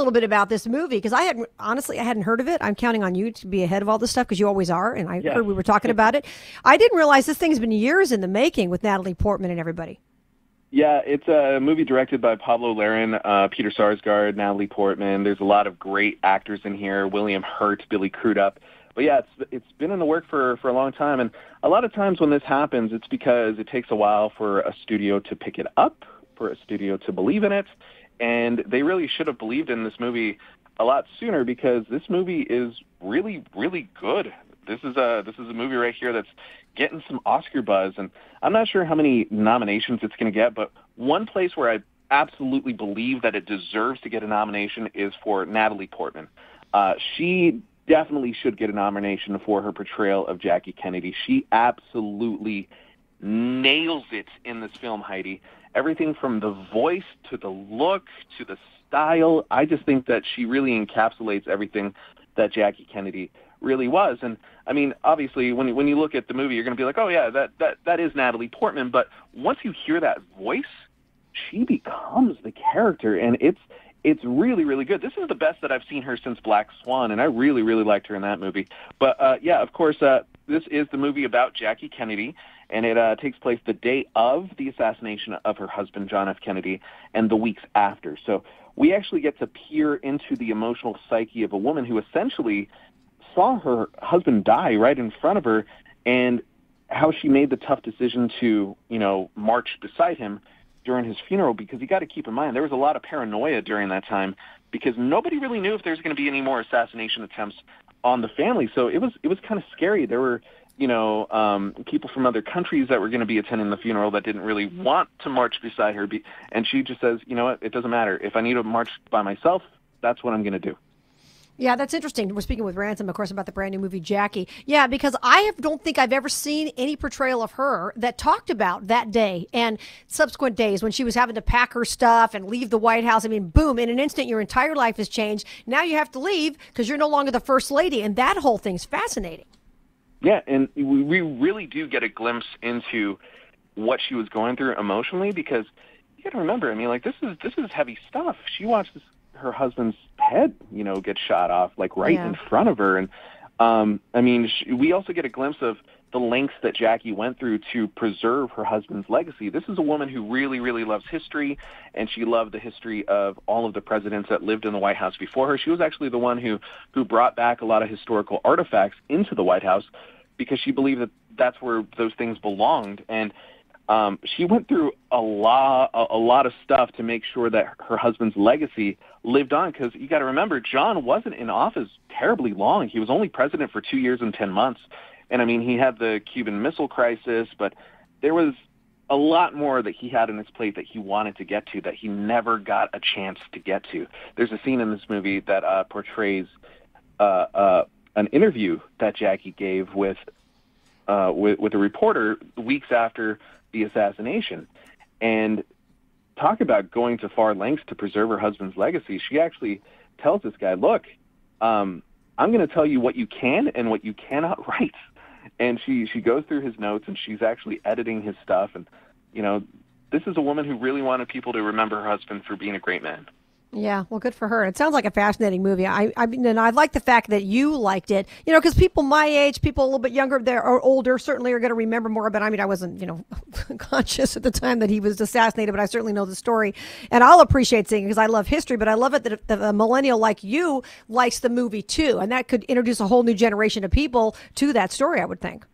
little bit about this movie because I hadn't heard of it. I'm counting on you to be ahead of all this stuff because you always are, and I heard we were talking about it. I didn't realize this thing's been years in the making with Natalie Portman and everybody. Yeah, it's a movie directed by Pablo Larraín, Peter Sarsgaard, Natalie Portman. There's a lot of great actors in here, William Hurt, Billy Crudup. But yeah, it's been in the work for a long time, and a lot of times when this happens, it's because it takes a while for a studio to pick it up, for a studio to believe in it, and they really should have believed in this movie a lot sooner because this movie is really, really good. This is a movie right here that's getting some Oscar buzz, and I'm not sure how many nominations it's going to get, but one place where I absolutely believe that it deserves to get a nomination is for Natalie Portman. She definitely should get a nomination for her portrayal of Jackie Kennedy. She absolutely nails it in this film, Heidi. Everything from the voice to the look to the style. I just think that she really encapsulates everything that Jackie Kennedy really was. And I mean, obviously, when you look at the movie, you're going to be like, oh yeah, that is Natalie Portman. But once you hear that voice, she becomes the character, and it's really, really good. This is the best that I've seen her since Black Swan, and I really, really liked her in that movie. But, yeah, of course, this is the movie about Jackie Kennedy, and it takes place the day of the assassination of her husband, John F. Kennedy, and the weeks after. So we actually get to peer into the emotional psyche of a woman who essentially saw her husband die right in front of her, and how she made the tough decision to, march beside him during his funeral, because you got to keep in mind there was a lot of paranoia during that time because nobody really knew if there was going to be any more assassination attempts on the family. So it was kind of scary. There were people from other countries that were going to be attending the funeral that didn't really want to march beside her, and she just says, you know what, it doesn't matter. If I need to march by myself, that's what I'm going to do. Yeah, that's interesting. We're speaking with Ransom, of course, about the brand new movie Jackie. Yeah, because don't think I've ever seen any portrayal of her that talked about that day and subsequent days when she was having to pack her stuff and leave the White House. I mean, boom, in an instant, your entire life has changed. Now you have to leave because you're no longer the first lady, and that whole thing's fascinating. Yeah, and we really do get a glimpse into what she was going through emotionally because you got to remember, I mean, like this is heavy stuff. She watched her husband's head, get shot off right in front of her. And we also get a glimpse of the lengths that Jackie went through to preserve her husband's legacy. This is a woman who really, really loves history, and she loved the history of all of the presidents that lived in the White House before her. She was actually the one who brought back a lot of historical artifacts into the White House because she believed that that's where those things belonged. And she went through a lot of stuff to make sure that her husband's legacy lived on, because you got to remember, John wasn't in office terribly long. He was only president for 2 years and 10 months. And I mean, he had the Cuban Missile Crisis, but there was a lot more that he had on his plate that he wanted to get to that he never got a chance to get to. There's a scene in this movie that portrays an interview that Jackie gave with a reporter weeks after the assassination, and talk about going to far lengths to preserve her husband's legacy. She actually tells this guy, look, I'm going to tell you what you can and what you cannot write. And she goes through his notes, and she's actually editing his stuff. And, this is a woman who really wanted people to remember her husband for being a great man. Yeah, well, good for her. It sounds like a fascinating movie. I mean, and I like the fact that you liked it, because people my age, people a little bit younger or older, certainly are going to remember more. But I mean, I wasn't, conscious at the time that he was assassinated, but I certainly know the story. And I'll appreciate seeing it because I love history, but I love it that a millennial like you likes the movie too. And that could introduce a whole new generation of people to that story, I would think.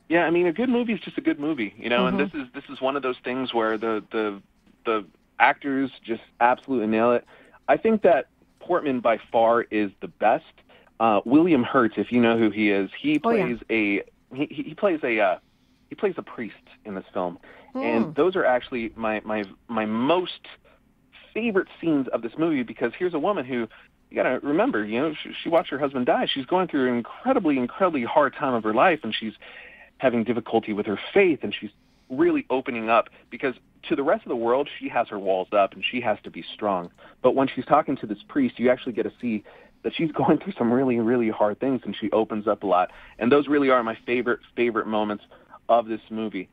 Yeah, I mean, a good movie is just a good movie, and this is one of those things where the actors just absolutely nail it. I think that Portman by far is the best. William Hurt, if you know who he is, he plays he plays a priest in this film, and those are actually my most favorite scenes of this movie because here's a woman who, you got to remember, she watched her husband die. She's going through an incredibly hard time of her life, and she's having difficulty with her faith, and she's really opening up because to the rest of the world, she has her walls up and she has to be strong. But when she's talking to this priest, you actually get to see that she's going through some really, really hard things, and she opens up a lot. And those really are my favorite moments of this movie.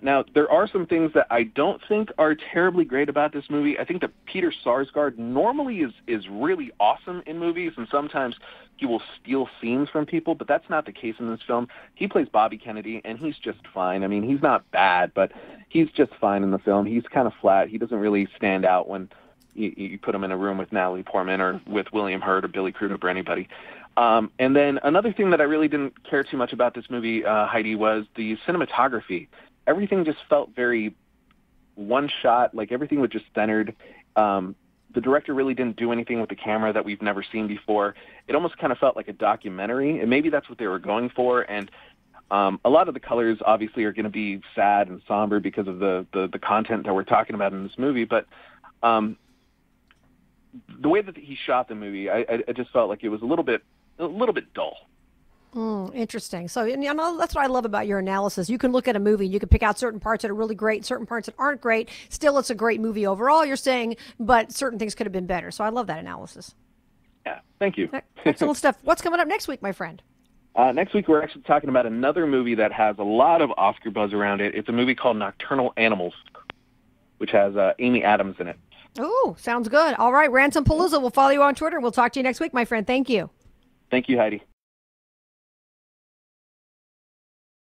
Now, there are some things that I don't think are terribly great about this movie. I think that Peter Sarsgaard normally is really awesome in movies, and sometimes he will steal scenes from people, but that's not the case in this film. He plays Bobby Kennedy, and he's just fine. I mean, he's not bad, but he's just fine in the film. He's kind of flat. He doesn't really stand out when you put him in a room with Natalie Portman or with William Hurt or Billy Crudup or anybody. And then another thing that I really didn't care too much about this movie, Heidi, was the cinematography. Everything just felt very one shot, like everything was just centered. The director really didn't do anything with the camera that we've never seen before. It almost kind of felt like a documentary, and maybe that's what they were going for. And a lot of the colors obviously are going to be sad and somber because of the content that we're talking about in this movie. But the way that he shot the movie, I just felt like it was a little bit dull. Interesting. So, and, that's what I love about your analysis. You can look at a movie and you can pick out certain parts that are really great, certain parts that aren't great. Still, it's a great movie overall, you're saying, but certain things could have been better. So I love that analysis. Yeah, thank you. Excellent stuff. What's coming up next week, my friend? Next week, we're actually talking about another movie that has a lot of Oscar buzz around it. It's a movie called Nocturnal Animals, which has Amy Adams in it. Oh, sounds good. All right, Ransom Palooza. We'll follow you on Twitter. We'll talk to you next week, my friend. Thank you. Thank you, Heidi.